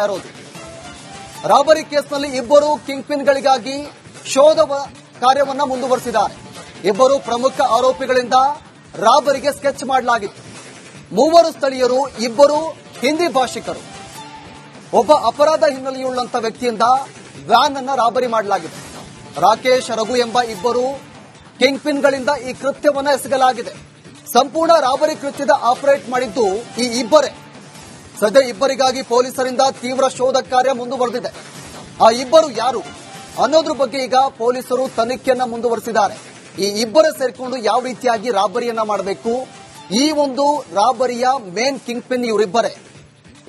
ಇರೋದು ರಾಬರಿ ಕೇಸ್ನಲ್ಲಿ ಇಬ್ಬರು ಕಿಂಗ್ ಪಿನ್ಗಳಿಗಾಗಿ ಶೋಧ ಕಾರ್ಯವನ್ನ ಮುಂದುವರೆಸಿದ್ದಾರೆ. ಇಬ್ಬರು ಪ್ರಮುಖ ಆರೋಪಿಗಳಿಂದ ರಾಬರಿಗೆ ಸ್ಕೆಚ್ ಮಾಡಲಾಗಿತ್ತು. ಮೂವರು ಸ್ಥಳೀಯರು, ಇಬ್ಬರು ಹಿಂದಿ ಭಾಷಿಕರು. ಒಬ್ಬ ಅಪರಾಧ ಹಿನ್ನೆಲೆಯುಳ್ಳಂತ ವ್ಯಕ್ತಿಯಿಂದ ವ್ಯಾನ್ ಅನ್ನ ರಾಬರಿ ಮಾಡಲಾಗಿದೆ. ರಾಕೇಶ್, ರಘು ಎಂಬ ಇಬ್ಬರು ಕಿಂಗ್ ಪಿನ್ಗಳಿಂದ ಈ ಕೃತ್ಯವನ್ನ ಎಸಗಲಾಗಿದೆ. ಸಂಪೂರ್ಣ ರಾಬರಿ ಕೃತ್ಯದ ಆಪರೇಟ್ ಮಾಡಿದ್ದು ಈ ಇಬ್ಬರೇ. ಸದ್ಯ ಇಬ್ಬರಿಗಾಗಿ ಪೊಲೀಸರಿಂದ ತೀವ್ರ ಶೋಧ ಕಾರ್ಯ ಮುಂದುವರೆದಿದೆ. ಆ ಇಬ್ಬರು ಯಾರು ಅನ್ನೋದ್ರ ಬಗ್ಗೆ ಈಗ ಪೊಲೀಸರು ತನಿಖೆಯನ್ನ ಮುಂದುವರೆಸಿದ್ದಾರೆ. ಈ ಇಬ್ಬರೇ ಸೇರಿಕೊಂಡು ಯಾವ ರೀತಿಯಾಗಿ ರಾಬರಿಯನ್ನ ಮಾಡಬೇಕು, ಈ ಒಂದು ರಾಬರಿಯ ಮೇನ್ ಕಿಂಗ್ ಪಿನ್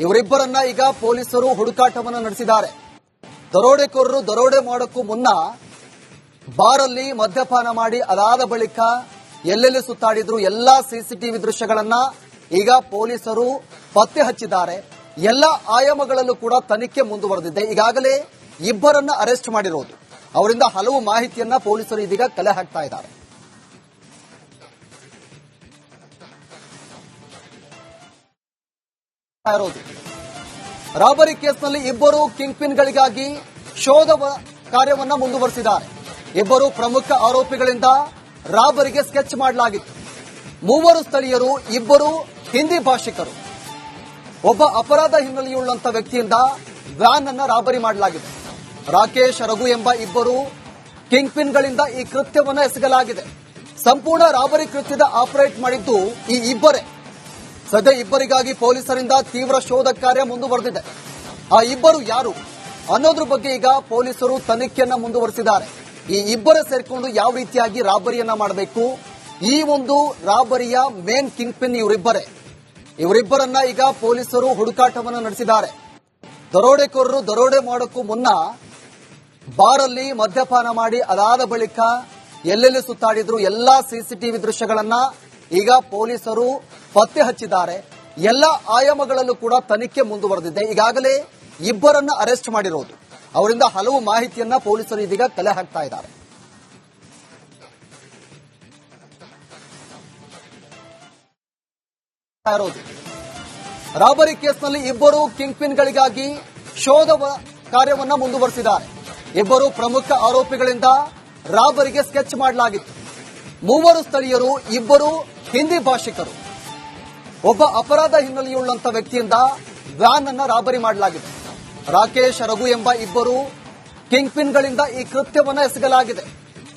ಇವರಿಬ್ಬರನ್ನ ಈಗ ಪೊಲೀಸರು ಹುಡುಕಾಟವನ್ನು ನಡೆಸಿದ್ದಾರೆ. ದರೋಡೆಕೋರರು ದರೋಡೆ ಮಾಡೋಕ್ಕೂ ಮುನ್ನ ಬಾರಲ್ಲಿ ಮದ್ಯಪಾನ ಮಾಡಿ ಅದಾದ ಬಳಿಕ ಎಲ್ಲೆಲ್ಲಿ ಸುತ್ತಾಡಿದ್ರು ಎಲ್ಲಾ ಸಿಸಿಟಿವಿ ದೃಶ್ಯಗಳನ್ನ ಈಗ ಪೊಲೀಸರು ಪತ್ತೆ ಹಚ್ಚಿದ್ದಾರೆ. ಎಲ್ಲ ಆಯಾಮಗಳಲ್ಲೂ ಕೂಡ ತನಿಖೆ ಮುಂದುವರೆದಿದೆ. ಈಗಾಗಲೇ ಇಬ್ಬರನ್ನ ಅರೆಸ್ಟ್ ಮಾಡಿರೋದು. ಅವರಿಂದ ಹಲವು ಮಾಹಿತಿಯನ್ನ ಪೊಲೀಸರು ಇದೀಗ ಕಲೆ ಹಾಕ್ತಾ ಇದ್ದಾರೆ. ರಾಬರಿ ಕೇಸ್ನಲ್ಲಿ ಇಬ್ಬರು ಕಿಂಗ್ ಪಿನ್ಗಳಿಗಾಗಿ ಶೋಧ ಕಾರ್ಯವನ್ನ ಮುಂದುವರೆಸಿದ್ದಾರೆ. ಇಬ್ಬರು ಪ್ರಮುಖ ಆರೋಪಿಗಳಿಂದ ರಾಬರಿಗೆ ಸ್ಕೆಚ್ ಮಾಡಲಾಗಿತ್ತು. ಮೂವರು ಸ್ಥಳೀಯರು, ಇಬ್ಬರು ಹಿಂದಿ ಭಾಷಿಕರು. ಒಬ್ಬ ಅಪರಾಧ ಹಿನ್ನೆಲೆಯುಳ್ಳಂತ ವ್ಯಕ್ತಿಯಿಂದ ವ್ಯಾನ್ ಅನ್ನ ರಾಬರಿ ಮಾಡಲಾಗಿದೆ. ರಾಕೇಶ್, ರಘು ಎಂಬ ಇಬ್ಬರು ಕಿಂಗ್ ಪಿನ್ಗಳಿಂದ ಈ ಕೃತ್ಯವನ್ನ ಎಸಗಲಾಗಿದೆ. ಸಂಪೂರ್ಣ ರಾಬರಿ ಕೃತ್ಯದ ಆಪರೇಟ್ ಮಾಡಿದ್ದು ಈ ಇಬ್ಬರೇ. ಸದ್ಯ ಇಬ್ಬರಿಗಾಗಿ ಪೊಲೀಸರಿಂದ ತೀವ್ರ ಶೋಧ ಕಾರ್ಯ ಮುಂದುವರೆದಿದೆ. ಆ ಇಬ್ಬರು ಯಾರು ಅನ್ನೋದ್ರ ಬಗ್ಗೆ ಈಗ ಪೊಲೀಸರು ತನಿಖೆಯನ್ನ ಮುಂದುವರೆಸಿದ್ದಾರೆ. ಈ ಇಬ್ಬರೇ ಸೇರಿಕೊಂಡು ಯಾವ ರೀತಿಯಾಗಿ ರಾಬರಿಯನ್ನ ಮಾಡಬೇಕು, ಈ ಒಂದು ರಾಬರಿಯ ಮೇನ್ ಕಿಂಗ್ ಪಿನ್ ಇವರಿಬ್ಬರನ್ನ ಈಗ ಪೊಲೀಸರು ಹುಡುಕಾಟವನ್ನು ನಡೆಸಿದ್ದಾರೆ. ದರೋಡೆಕೋರರು ದರೋಡೆ ಮಾಡೋಕ್ಕೂ ಮುನ್ನ ಬಾರಲ್ಲಿ ಮದ್ಯಪಾನ ಮಾಡಿ ಅದಾದ ಬಳಿಕ ಎಲ್ಲೆಲ್ಲಿ ಸುತ್ತಾಡಿದ್ರು ಎಲ್ಲಾ ಸಿಸಿಟಿವಿ ದೃಶ್ಯಗಳನ್ನ ಈಗ ಪೊಲೀಸರು ಪತ್ತೆ ಹಚ್ಚಿದ್ದಾರೆ. ಎಲ್ಲ ಆಯಾಮಗಳಲ್ಲೂ ಕೂಡ ತನಿಖೆ ಮುಂದುವರೆದಿದೆ. ಈಗಾಗಲೇ ಇಬ್ಬರನ್ನ ಅರೆಸ್ಟ್ ಮಾಡಿರೋದು. ಅವರಿಂದ ಹಲವು ಮಾಹಿತಿಯನ್ನ ಪೊಲೀಸರು ಇದೀಗ ಕಲೆ ಹಾಕ್ತಾ ಇದ್ದಾರೆ. ರಾಬರಿ ಕೇಸ್ನಲ್ಲಿ ಇಬ್ಬರು ಕಿಂಗ್ ಪಿನ್ಗಳಿಗಾಗಿ ಶೋಧ ಕಾರ್ಯವನ್ನ ಮುಂದುವರೆಸಿದ್ದಾರೆ. ಇಬ್ಬರು ಪ್ರಮುಖ ಆರೋಪಿಗಳಿಂದ ರಾಬರಿಗೆ ಸ್ಕೆಚ್ ಮಾಡಲಾಗಿತ್ತು. ಮೂವರು ಸ್ಥಳೀಯರು, ಇಬ್ಬರು ಹಿಂದಿ ಭಾಷಿಕರು. ಒಬ್ಬ ಅಪರಾಧ ಹಿನ್ನೆಲೆಯುಳ್ಳಂತ ವ್ಯಕ್ತಿಯಿಂದ ವ್ಯಾನ್ ಅನ್ನ ರಾಬರಿ ಮಾಡಲಾಗಿದೆ. ರಾಕೇಶ್, ರಘು ಎಂಬ ಇಬ್ಬರು ಕಿಂಗ್ ಪಿನ್ಗಳಿಂದ ಈ ಕೃತ್ಯವನ್ನ ಎಸಗಲಾಗಿದೆ.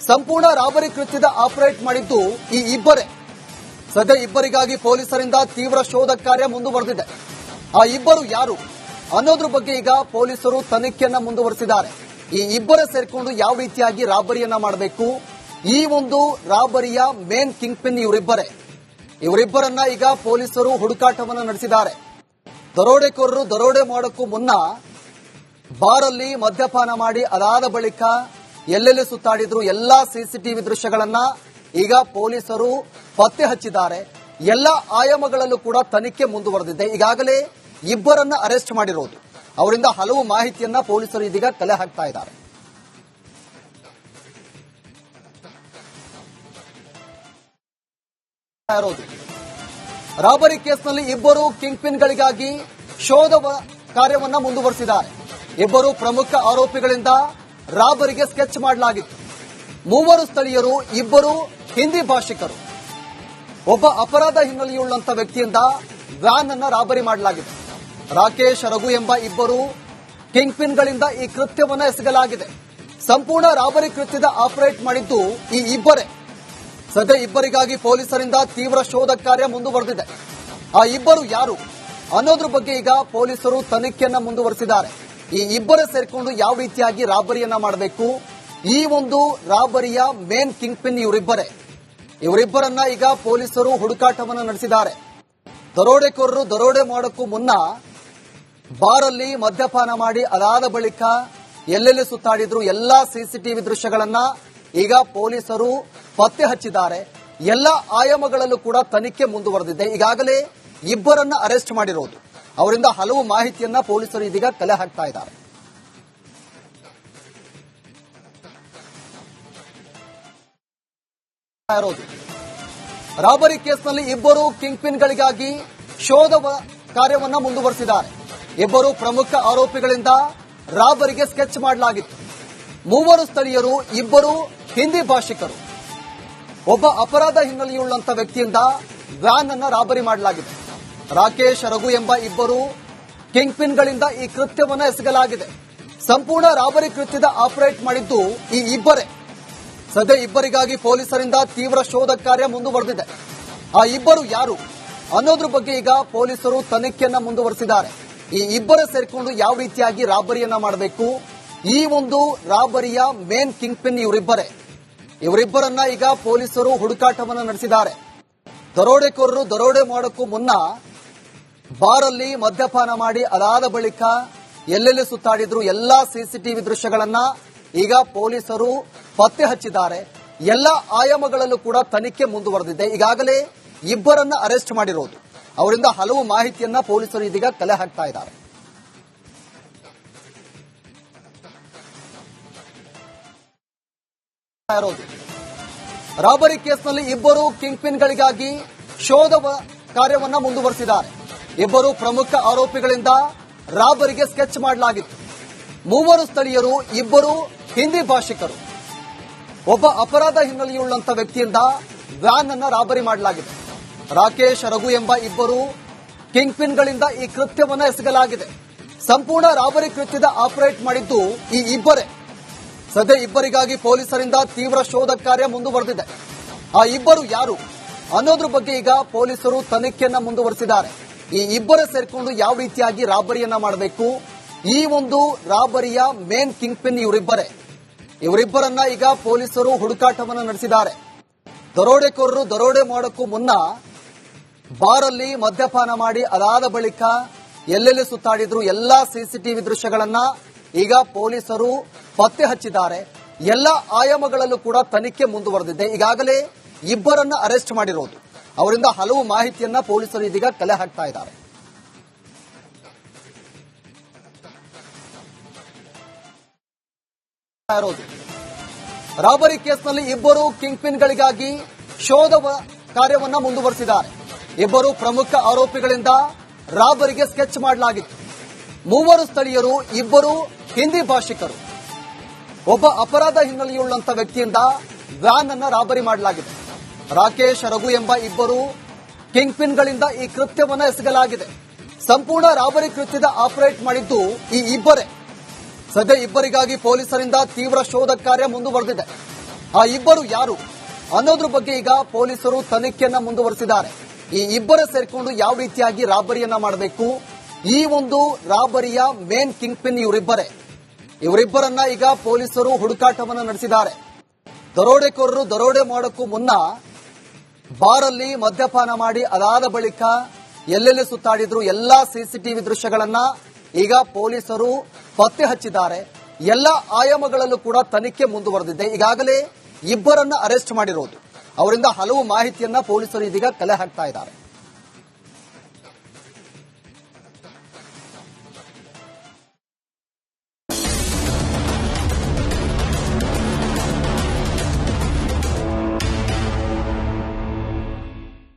ಸಂಪೂರ್ಣ ರಾಬರಿ ಕೃತ್ಯದ ಆಪರೇಟ್ ಮಾಡಿದ್ದು ಈ ಇಬ್ಬರೇ. ಸದ್ಯ ಇಬ್ಬರಿಗಾಗಿ ಪೊಲೀಸರಿಂದ ತೀವ್ರ ಶೋಧ ಕಾರ್ಯ ಮುಂದುವರೆದಿದೆ. ಆ ಇಬ್ಬರು ಯಾರು ಅನ್ನೋದ್ರ ಬಗ್ಗೆ ಈಗ ಪೊಲೀಸರು ತನಿಖೆಯನ್ನ ಮುಂದುವರೆಸಿದ್ದಾರೆ. ಈ ಇಬ್ಬರೇ ಸೇರಿಕೊಂಡು ಯಾವ ರೀತಿಯಾಗಿ ರಾಬರಿಯನ್ನ ಮಾಡಬೇಕು, ಈ ಒಂದು ರಾಬರಿಯ ಮೇನ್ ಕಿಂಗ್ ಪಿನ್ ಇವರಿಬ್ಬರನ್ನ ಈಗ ಪೊಲೀಸರು ಹುಡುಕಾಟವನ್ನು ನಡೆಸಿದ್ದಾರೆ. ದರೋಡೆಕೋರರು ದರೋಡೆ ಮಾಡೋಕ್ಕೂ ಮುನ್ನ ಬಾರಲ್ಲಿ ಮದ್ಯಪಾನ ಮಾಡಿ ಅದಾದ ಬಳಿಕ ಎಲ್ಲೆಲ್ಲಿ ಸುತ್ತಾಡಿದ್ರು ಎಲ್ಲಾ ಸಿಸಿಟಿವಿ ದೃಶ್ಯಗಳನ್ನ ಈಗ ಪೊಲೀಸರು ಪತ್ತೆ ಹಚ್ಚಿದ್ದಾರೆ. ಎಲ್ಲ ಆಯಾಮಗಳಲ್ಲೂ ಕೂಡ ತನಿಖೆ ಮುಂದುವರೆದಿದೆ. ಈಗಾಗಲೇ ಇಬ್ಬರನ್ನ ಅರೆಸ್ಟ್ ಮಾಡಿರೋದು. ಅವರಿಂದ ಹಲವು ಮಾಹಿತಿಯನ್ನ ಪೊಲೀಸರು ಇದೀಗ ಕಲೆ ಹಾಕ್ತಾ ಇದ್ದಾರೆ. ರಾಬರಿ ಕೇಸ್ನಲ್ಲಿ ಇಬ್ಬರು ಕಿಂಗ್ ಪಿನ್ಗಳಿಗಾಗಿ ಶೋಧ ಕಾರ್ಯವನ್ನ ಮುಂದುವರೆಸಿದ್ದಾರೆ. ಇಬ್ಬರು ಪ್ರಮುಖ ಆರೋಪಿಗಳಿಂದ ರಾಬರಿಗೆ ಸ್ಕೆಚ್ ಮಾಡಲಾಗಿತ್ತು. ಮೂವರು ಸ್ಥಳೀಯರು, ಇಬ್ಬರು ಹಿಂದಿ ಭಾಷಿಕರು. ಒಬ್ಬ ಅಪರಾಧ ಹಿನ್ನೆಲೆಯುಳ್ಳಂತ ವ್ಯಕ್ತಿಯಿಂದ ವ್ಯಾನ್ ಅನ್ನ ರಾಬರಿ ಮಾಡಲಾಗಿದೆ. ರಾಕೇಶ್, ರಘು ಎಂಬ ಇಬ್ಬರು ಕಿಂಗ್ ಪಿನ್ಗಳಿಂದ ಈ ಕೃತ್ಯವನ್ನ ಎಸಗಲಾಗಿದೆ. ಸಂಪೂರ್ಣ ರಾಬರಿ ಕೃತ್ಯದ ಆಪರೇಟ್ ಮಾಡಿದ್ದು ಈ ಇಬ್ಬರೇ. ಸದ್ಯ ಇಬ್ಬರಿಗಾಗಿ ಪೊಲೀಸರಿಂದ ತೀವ್ರ ಶೋಧ ಕಾರ್ಯ ಮುಂದುವರೆದಿದೆ. ಆ ಇಬ್ಬರು ಯಾರು ಅನ್ನೋದ್ರ ಬಗ್ಗೆ ಈಗ ಪೊಲೀಸರು ತನಿಖೆಯನ್ನ ಮುಂದುವರೆಸಿದ್ದಾರೆ. ಈ ಇಬ್ಬರೇ ಸೇರಿಕೊಂಡು ಯಾವ ರೀತಿಯಾಗಿ ರಾಬರಿಯನ್ನ ಮಾಡಬೇಕು, ಈ ಒಂದು ರಾಬರಿಯ ಮೇನ್ ಕಿಂಗ್ ಪಿನ್ ಇವರಿಬ್ಬರನ್ನ ಈಗ ಪೊಲೀಸರು ಹುಡುಕಾಟವನ್ನು ನಡೆಸಿದ್ದಾರೆ. ದರೋಡೆಕೋರರು ದರೋಡೆ ಮಾಡೋಕ್ಕೂ ಮುನ್ನ ಬಾರಲ್ಲಿ ಮದ್ಯಪಾನ ಮಾಡಿ ಅದಾದ ಬಳಿಕ ಎಲ್ಲೆಲ್ಲಿ ಸುತ್ತಾಡಿದ್ರು ಎಲ್ಲಾ ಸಿಸಿಟಿವಿ ದೃಶ್ಯಗಳನ್ನ ಈಗ ಪೊಲೀಸರು ಪತ್ತೆ ಹಚ್ಚಿದ್ದಾರೆ. ಎಲ್ಲ ಆಯಾಮಗಳಲ್ಲೂ ಕೂಡ ತನಿಖೆ ಮುಂದುವರೆದಿದೆ. ಈಗಾಗಲೇ ಇಬ್ಬರನ್ನ ಅರೆಸ್ಟ್ ಮಾಡಿರೋದು. ಅವರಿಂದ ಹಲವು ಮಾಹಿತಿಯನ್ನ ಪೊಲೀಸರು ಇದೀಗ ಕಲೆ ಹಾಕ್ತಾ ಇದ್ದಾರೆ. ರಾಬರಿ ಕೇಸ್ನಲ್ಲಿ ಇಬ್ಬರು ಕಿಂಗ್ ಪಿನ್ಗಳಿಗಾಗಿ ಶೋಧ ಕಾರ್ಯವನ್ನ ಮುಂದುವರೆಸಿದ್ದಾರೆ. ಇಬ್ಬರು ಪ್ರಮುಖ ಆರೋಪಿಗಳಿಂದ ರಾಬರಿಗೆ ಸ್ಕೆಚ್ ಮಾಡಲಾಗಿತ್ತು. ಮೂವರು ಸ್ಥಳೀಯರು, ಇಬ್ಬರು ಹಿಂದಿ ಭಾಷಿಕರು. ಒಬ್ಬ ಅಪರಾಧ ಹಿನ್ನೆಲೆಯುಳ್ಳಂತ ವ್ಯಕ್ತಿಯಿಂದ ವ್ಯಾನ್ ಅನ್ನ ರಾಬರಿ ಮಾಡಲಾಗಿದೆ. ರಾಕೇಶ್, ರಘು ಎಂಬ ಇಬ್ಬರು ಕಿಂಗ್ ಪಿನ್ಗಳಿಂದ ಈ ಕೃತ್ಯವನ್ನು ಎಸಗಲಾಗಿದೆ. ಸಂಪೂರ್ಣ ರಾಬರಿ ಕೃತ್ಯದ ಆಪರೇಟ್ ಮಾಡಿದ್ದು ಈ ಇಬ್ಬರೇ. ಸದ್ಯ ಇಬ್ಬರಿಗಾಗಿ ಪೊಲೀಸರಿಂದ ತೀವ್ರ ಶೋಧ ಕಾರ್ಯ ಮುಂದುವರೆದಿದೆ. ಆ ಇಬ್ಬರು ಯಾರು ಅನ್ನೋದ್ರ ಬಗ್ಗೆ ಈಗ ಪೊಲೀಸರು ತನಿಖೆಯನ್ನ ಮುಂದುವರೆಸಿದ್ದಾರೆ. ಈ ಇಬ್ಬರೇ ಸೇರಿಕೊಂಡು ಯಾವ ರೀತಿಯಾಗಿ ರಾಬರಿಯನ್ನ ಮಾಡಬೇಕು, ಈ ಒಂದು ರಾಬರಿಯ ಮೇನ್ ಕಿಂಗ್ ಪಿನ್ ಇವರಿಬ್ಬರನ್ನ ಈಗ ಪೊಲೀಸರು ಹುಡುಕಾಟವನ್ನು ನಡೆಸಿದ್ದಾರೆ. ದರೋಡೆಕೋರರು ದರೋಡೆ ಮಾಡೋಕ್ಕೂ ಮುನ್ನ ಬಾರಲ್ಲಿ ಮದ್ಯಪಾನ ಮಾಡಿ ಅದಾದ ಬಳಿಕ ಎಲ್ಲೆಲ್ಲಿ ಸುತ್ತಾಡಿದ್ರು ಎಲ್ಲಾ ಸಿಸಿಟಿವಿ ದೃಶ್ಯಗಳನ್ನ ಈಗ ಪೊಲೀಸರು ಪತ್ತೆ ಹಚ್ಚಿದ್ದಾರೆ. ಎಲ್ಲ ಆಯಾಮಗಳಲ್ಲೂ ಕೂಡ ತನಿಖೆ ಮುಂದುವರೆದಿದೆ. ಈಗಾಗಲೇ ಇಬ್ಬರನ್ನ ಅರೆಸ್ಟ್ ಮಾಡಿರೋದು. ಅವರಿಂದ ಹಲವು ಮಾಹಿತಿಯನ್ನ ಪೊಲೀಸರು ಇದೀಗ ಕಲೆ ಹಾಕ್ತಾ ಇದ್ದಾರೆ. ರಾಬರಿ ಕೇಸ್ನಲ್ಲಿ ಇಬ್ಬರು ಕಿಂಗ್ ಪಿನ್ಗಳಿಗಾಗಿ ಶೋಧ ಕಾರ್ಯವನ್ನ ಮುಂದುವರೆಸಿದ್ದಾರೆ. ಇಬ್ಬರು ಪ್ರಮುಖ ಆರೋಪಿಗಳಿಂದ ರಾಬರಿಗೆ ಸ್ಕೆಚ್ ಮಾಡಲಾಗಿತ್ತು. ಮೂವರು ಸ್ಥಳೀಯರು, ಇಬ್ಬರು ಹಿಂದಿ ಭಾಷಿಕರು. ಒಬ್ಬ ಅಪರಾಧ ಹಿನ್ನೆಲೆಯುಳ್ಳಂತ ವ್ಯಕ್ತಿಯಿಂದ ವ್ಯಾನ್ ಅನ್ನ ರಾಬರಿ ಮಾಡಲಾಗಿದೆ. ರಾಕೇಶ್, ರಘು ಎಂಬ ಇಬ್ಬರು ಕಿಂಗ್ ಪಿನ್ಗಳಿಂದ ಈ ಕೃತ್ಯವನ್ನು ಎಸಗಲಾಗಿದೆ. ಸಂಪೂರ್ಣ ರಾಬರಿ ಕೃತ್ಯದ ಆಪರೇಟ್ ಮಾಡಿದ್ದು ಈ ಇಬ್ಬರೇ. ಸದ್ಯ ಇಬ್ಬರಿಗಾಗಿ ಪೊಲೀಸರಿಂದ ತೀವ್ರ ಶೋಧ ಕಾರ್ಯ ಮುಂದುವರೆದಿದೆ. ಆ ಇಬ್ಬರು ಯಾರು ಅನ್ನೋದ್ರ ಬಗ್ಗೆ ಈಗ ಪೊಲೀಸರು ತನಿಖೆಯನ್ನ ಮುಂದುವರೆಸಿದ್ದಾರೆ. ಈ ಇಬ್ಬರೇ ಸೇರಿಕೊಂಡು ಯಾವ ರೀತಿಯಾಗಿ ರಾಬರಿಯನ್ನ ಮಾಡಬೇಕು, ಈ ಒಂದು ರಾಬರಿಯ ಮೇನ್ ಕಿಂಗ್ ಪಿನ್ ಇವರಿಬ್ಬರನ್ನ ಈಗ ಪೊಲೀಸರು ಹುಡುಕಾಟವನ್ನು ನಡೆಸಿದ್ದಾರೆ. ದರೋಡೆಕೋರರು ದರೋಡೆ ಮಾಡೋಕ್ಕೂ ಮುನ್ನ ಬಾರಲ್ಲಿ ಮದ್ಯಪಾನ ಮಾಡಿ ಅದಾದ ಬಳಿಕ ಎಲ್ಲೆಲ್ಲಿ ಸುತ್ತಾಡಿದ್ರು ಎಲ್ಲಾ ಸಿಸಿಟಿವಿ ದೃಶ್ಯಗಳನ್ನ ಈಗ ಪೊಲೀಸರು ಪತ್ತೆ ಹಚ್ಚಿದ್ದಾರೆ. ಎಲ್ಲ ಆಯಾಮಗಳಲ್ಲೂ ಕೂಡ ತನಿಖೆ ಮುಂದುವರೆದಿದೆ. ಈಗಾಗಲೇ ಇಬ್ಬರನ್ನ ಅರೆಸ್ಟ್ ಮಾಡಿರೋದು. ಅವರಿಂದ ಹಲವು ಮಾಹಿತಿಯನ್ನ ಪೊಲೀಸರು ಇದೀಗ ಕಲೆ ಹಾಕ್ತಾ ಇದ್ದಾರೆ. ರಾಬರಿ ಕೇಸ್ನಲ್ಲಿ ಇಬ್ಬರು ಕಿಂಗ್ ಪಿನ್ಗಳಿಗಾಗಿ ಶೋಧ ಕಾರ್ಯವನ್ನ ಮುಂದುವರೆಸಿದ್ದಾರೆ. ಇಬ್ಬರು ಪ್ರಮುಖ ಆರೋಪಿಗಳಿಂದ ರಾಬರಿಗೆ ಸ್ಕೆಚ್ ಮಾಡಲಾಗಿತ್ತು. ಮೂವರು ಸ್ಥಳೀಯರು, ಇಬ್ಬರು ಹಿಂದಿ ಭಾಷಿಕರು. ಒಬ್ಬ ಅಪರಾಧ ಹಿನ್ನೆಲೆಯುಳ್ಳಂತ ವ್ಯಕ್ತಿಯಿಂದ ವ್ಯಾನ್ ಅನ್ನ ರಾಬರಿ ಮಾಡಲಾಗಿದೆ. ರಾಕೇಶ್, ರಘು ಎಂಬ ಇಬ್ಬರು ಕಿಂಗ್ ಪಿನ್ಗಳಿಂದ ಈ ಕೃತ್ಯವನ್ನು ಎಸಗಲಾಗಿದೆ. ಸಂಪೂರ್ಣ ರಾಬರಿ ಕೃತ್ಯದ ಆಪರೇಟ್ ಮಾಡಿದ್ದು ಈ ಇಬ್ಬರೇ. ಸದ್ಯ ಇಬ್ಬರಿಗಾಗಿ ಪೊಲೀಸರಿಂದ ತೀವ್ರ ಶೋಧ ಕಾರ್ಯ ಮುಂದುವರೆದಿದೆ. ಆ ಇಬ್ಬರು ಯಾರು ಅನ್ನೋದ್ರ ಬಗ್ಗೆ ಈಗ ಪೊಲೀಸರು ತನಿಖೆಯನ್ನ ಮುಂದುವರೆಸಿದ್ದಾರೆ. ಈ ಇಬ್ಬರೇ ಸೇರಿಕೊಂಡು ಯಾವ ರೀತಿಯಾಗಿ ರಾಬರಿಯನ್ನ ಮಾಡಬೇಕು, ಈ ಒಂದು ರಾಬರಿಯ ಮೇನ್ ಕಿಂಗ್ ಪಿನ್ ಇವರಿಬ್ಬರನ್ನ ಈಗ ಪೊಲೀಸರು ಹುಡುಕಾಟವನ್ನು ನಡೆಸಿದ್ದಾರೆ. ದರೋಡೆಕೋರರು ದರೋಡೆ ಮಾಡೋಕ್ಕೂ ಮುನ್ನ ಬಾರಲ್ಲಿ ಮದ್ಯಪಾನ ಮಾಡಿ ಅದಾದ ಬಳಿಕ ಎಲ್ಲೆಲ್ಲಿ ಸುತ್ತಾಡಿದ್ರು ಎಲ್ಲಾ ಸಿಸಿಟಿವಿ ದೃಶ್ಯಗಳನ್ನ ಈಗ ಪೊಲೀಸರು ಪತ್ತೆ ಹಚ್ಚಿದ್ದಾರೆ. ಎಲ್ಲ ಆಯಾಮಗಳಲ್ಲೂ ಕೂಡ ತನಿಖೆ ಮುಂದುವರೆದಿದೆ. ಈಗಾಗಲೇ ಇಬ್ಬರನ್ನ ಅರೆಸ್ಟ್ ಮಾಡಿರೋದು. ಅವರಿಂದ ಹಲವು ಮಾಹಿತಿಯನ್ನ ಪೊಲೀಸರು ಇದೀಗ ಕಲೆ ಹಾಕ್ತಾ ಇದ್ದಾರೆ.